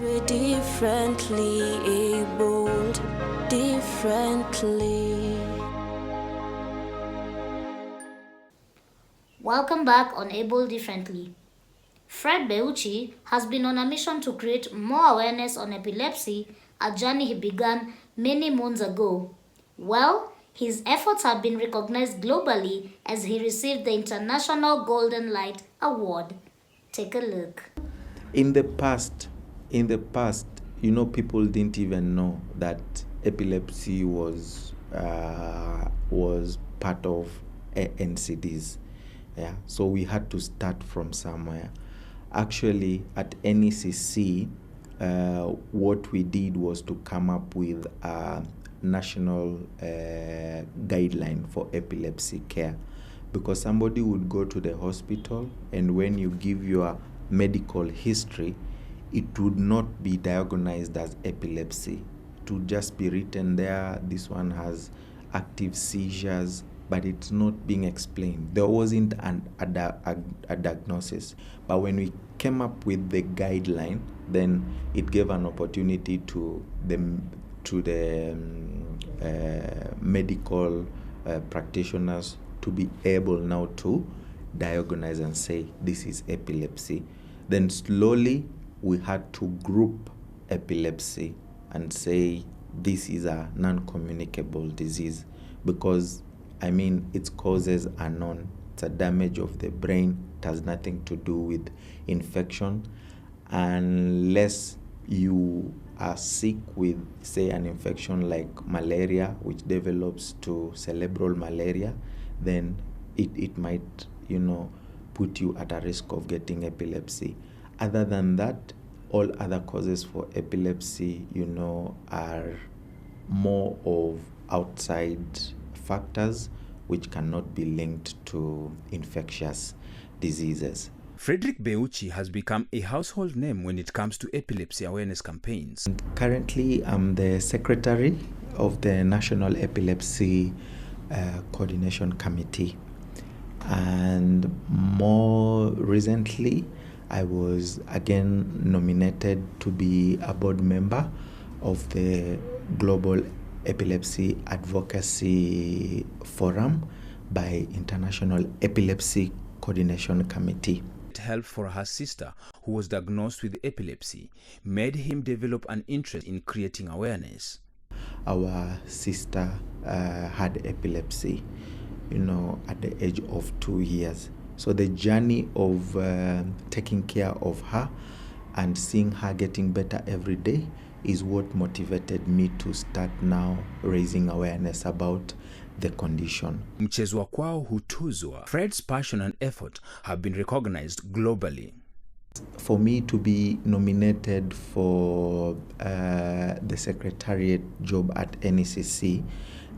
We're differently abled, differently. Welcome back on Able Differently. Fred Beuchi has been on a mission to create more awareness on epilepsy, a journey he began many moons ago. Well, his efforts have been recognized globally as he received the International Golden Light Award. Take a look. In the past, people didn't even know that epilepsy was part of NCDs. Yeah, so we had to start from somewhere. Actually, at NECC, what we did was to come up with a national guideline for epilepsy care, because somebody would go to the hospital, and when you give your medical history, it would not be diagnosed as epilepsy. It would just be written there, this one has active seizures, but it's not being explained. There wasn't a diagnosis. But when we came up with the guideline, then it gave an opportunity to the medical practitioners to be able now to diagnose and say this is epilepsy. Then slowly we had to group epilepsy and say this is a non-communicable disease, because its causes are known. It's a damage of the brain. It has nothing to do with infection, unless you are sick with, say, an infection like malaria, which develops to cerebral malaria, then it might, put you at a risk of getting epilepsy. Other than that, all other causes for epilepsy, are more of outside factors which cannot be linked to infectious diseases. Frederick Beuchi has become a household name when it comes to epilepsy awareness campaigns. Currently, I'm the secretary of the National Epilepsy Coordination Committee. And more recently, I was again nominated to be a board member of the Global Epilepsy Advocacy Forum by International Epilepsy Coordination Committee. Help for her sister, who was diagnosed with epilepsy, made him develop an interest in creating awareness. Our sister had epilepsy, at the age of 2 years. So the journey of taking care of her and seeing her getting better every day is what motivated me to start now raising awareness about the condition. Mchezwa kwao hutuzwa. Fred's passion and effort have been recognized globally. For me to be nominated for the secretariat job at NECC,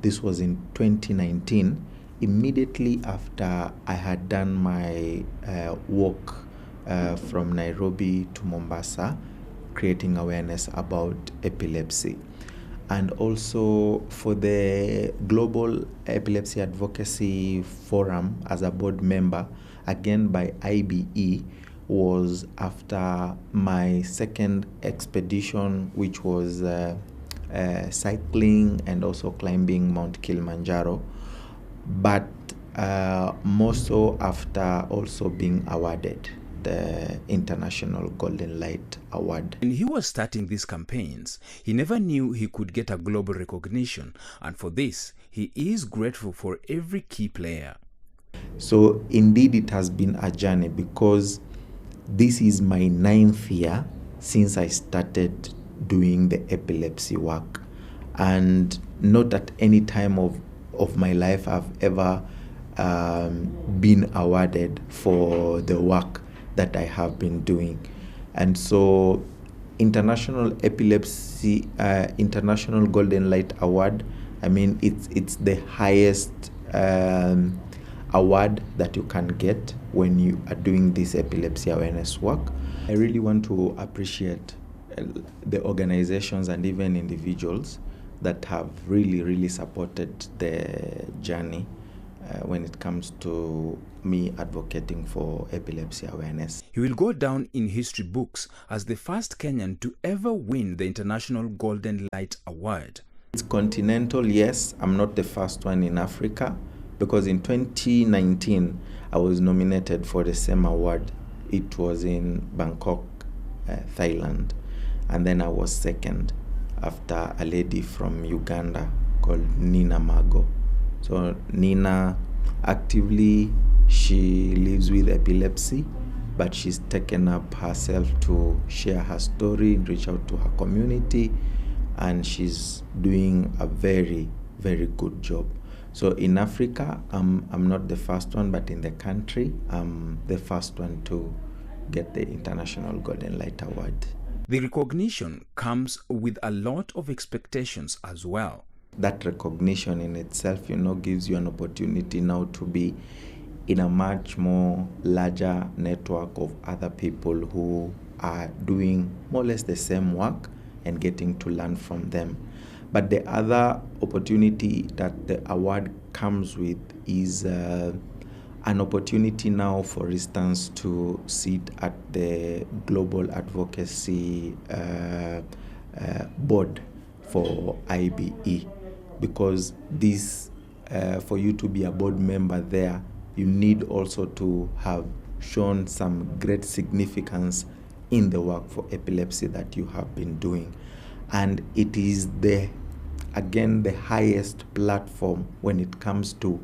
this was in 2019, immediately after I had done my walk from Nairobi to Mombasa, creating awareness about epilepsy. And also for the Global Epilepsy Advocacy Forum as a board member, again by IBE, was after my second expedition, which was cycling and also climbing Mount Kilimanjaro, but more so after also being awarded the International Golden Light Award. When he was starting these campaigns, he never knew he could get a global recognition, and for this, he is grateful for every key player. So indeed it has been a journey, because this is my 9th year since I started doing the epilepsy work, and not at any time of my life I've ever been awarded for the work that I have been doing. And so International Golden Light Award, it's the highest award that you can get when you are doing this epilepsy awareness work. I really want to appreciate the organizations and even individuals that have really supported the journey. when it comes to me advocating for epilepsy awareness. He will go down in history books as the first Kenyan to ever win the International Golden Light Award. It's continental, yes. I'm not the first one in Africa, because in 2019 I was nominated for the same award. It was in Bangkok, Thailand, and then I was second after a lady from Uganda called Nina Mago. So Nina, actively, she lives with epilepsy, but she's taken up herself to share her story, reach out to her community, and she's doing a very, very good job. So in Africa, I'm not the first one, but in the country, I'm the first one to get the International Golden Light Award. The recognition comes with a lot of expectations as well. That recognition in itself, gives you an opportunity now to be in a much more larger network of other people who are doing more or less the same work and getting to learn from them. But the other opportunity that the award comes with is an opportunity now, for instance, to sit at the Global Advocacy Board for IBE, because this, for you to be a board member there, you need also to have shown some great significance in the work for epilepsy that you have been doing. And it is the highest platform when it comes to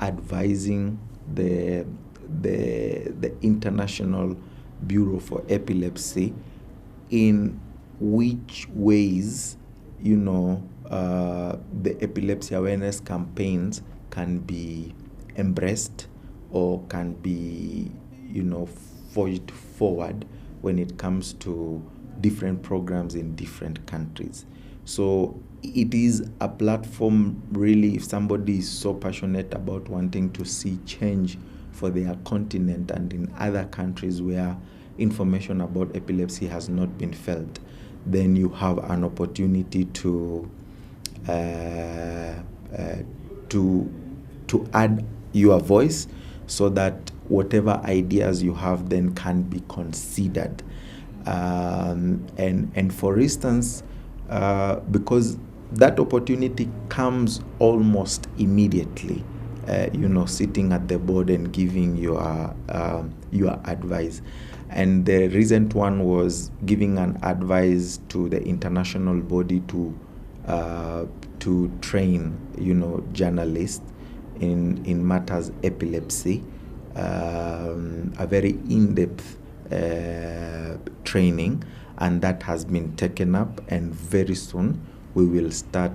advising the International Bureau for Epilepsy in which ways, the epilepsy awareness campaigns can be embraced or can be, forged forward when it comes to different programs in different countries. So it is a platform, really, if somebody is so passionate about wanting to see change for their continent and in other countries where information about epilepsy has not been felt, then you have an opportunity to add your voice so that whatever ideas you have then can be considered. And for instance, because that opportunity comes almost immediately, sitting at the board and giving your advice. And the recent one was giving an advice to the international body to train, journalists in matters epilepsy, a very in-depth training, and that has been taken up, and very soon we will start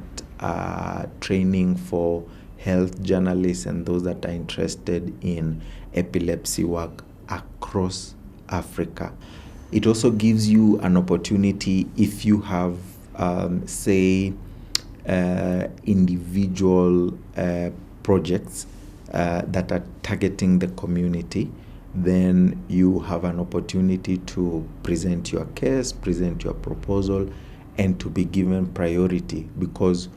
training for health journalists and those that are interested in epilepsy work across Africa. It also gives you an opportunity if you have, individual projects that are targeting the community, then you have an opportunity to present your case, present your proposal, and to be given priority because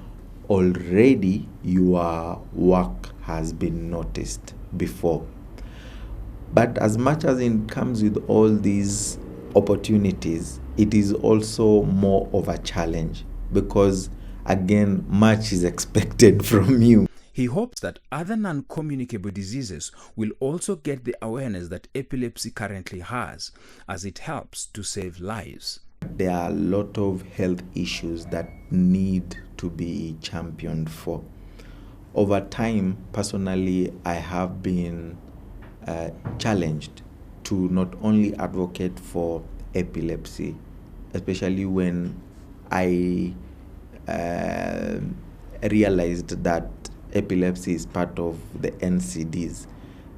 already your work has been noticed before. But as much as it comes with all these opportunities, it is also more of a challenge because, again, much is expected from you. He hopes that other non-communicable diseases will also get the awareness that epilepsy currently has, as it helps to save lives. There are a lot of health issues that need to be championed for. Over time, personally, I have been challenged to not only advocate for epilepsy, especially when I realized that epilepsy is part of the NCDs.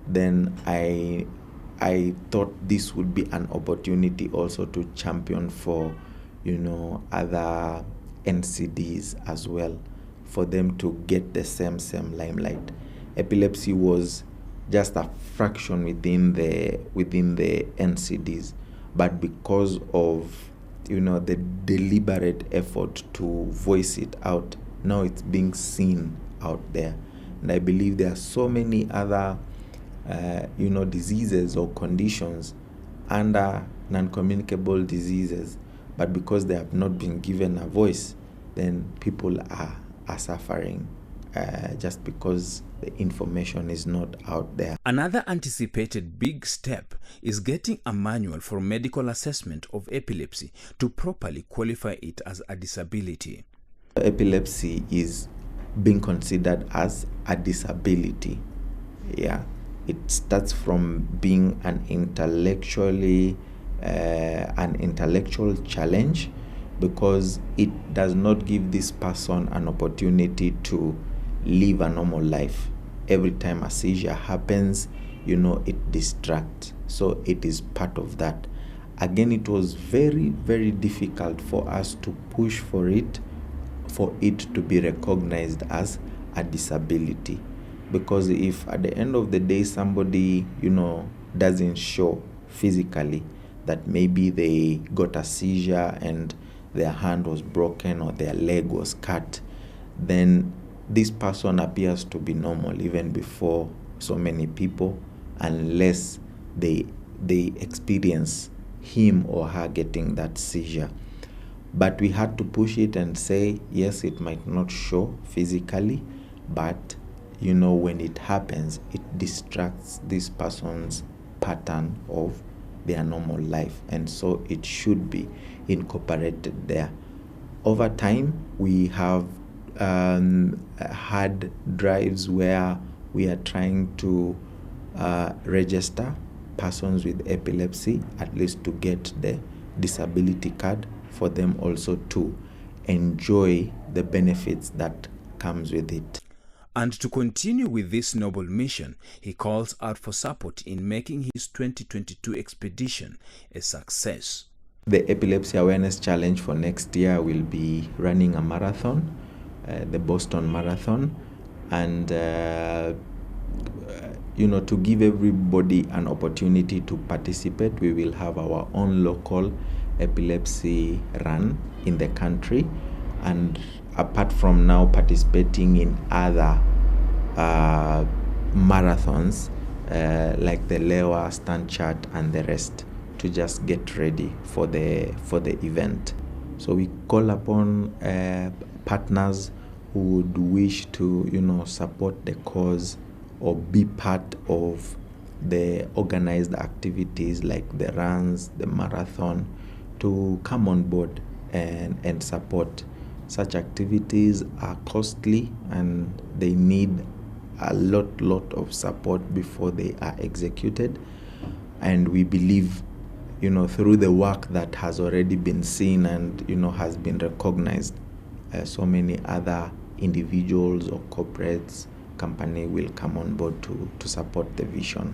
Then I thought this would be an opportunity also to champion for, other NCDs as well, for them to get the same limelight. Epilepsy was just a fraction within the NCDs, but because of the deliberate effort to voice it out, now it's being seen out there. And I believe there are so many other diseases or conditions under non-communicable diseases, but because they have not been given a voice, then people are suffering just because the information is not out there. Another anticipated big step is getting a manual for medical assessment of epilepsy to properly qualify it as a disability. Epilepsy is being considered as a disability. Yeah, it starts from being an intellectual challenge, because it does not give this person an opportunity to live a normal life. Every time a seizure happens, it distracts. So it is part of that. Again, it was very, very difficult for us to push for it to be recognized as a disability. Because if at the end of the day somebody, doesn't show physically that maybe they got a seizure and their hand was broken or their leg was cut, then this person appears to be normal even before so many people, unless they experience him or her getting that seizure. But we had to push it and say, yes, it might not show physically, but when it happens, it distracts this person's pattern of their normal life, and so it should be incorporated there. Over time, we have had drives where we are trying to register persons with epilepsy, at least to get the disability card for them also to enjoy the benefits that comes with it. And to continue with this noble mission, he calls out for support in making his 2022 expedition a success. The Epilepsy Awareness Challenge for next year will be running a marathon, the Boston Marathon, and to give everybody an opportunity to participate, we will have our own local epilepsy run in the country. And apart from now participating in other marathons like the Lewa, Stanchart, and the rest, to just get ready for the event. So we call upon partners who would wish to support the cause or be part of the organized activities like the runs, the marathon, to come on board and support. Such activities are costly and they need a lot of support before they are executed. And we believe, through the work that has already been seen and, has been recognized, so many other individuals or corporates, company will come on board to support the vision.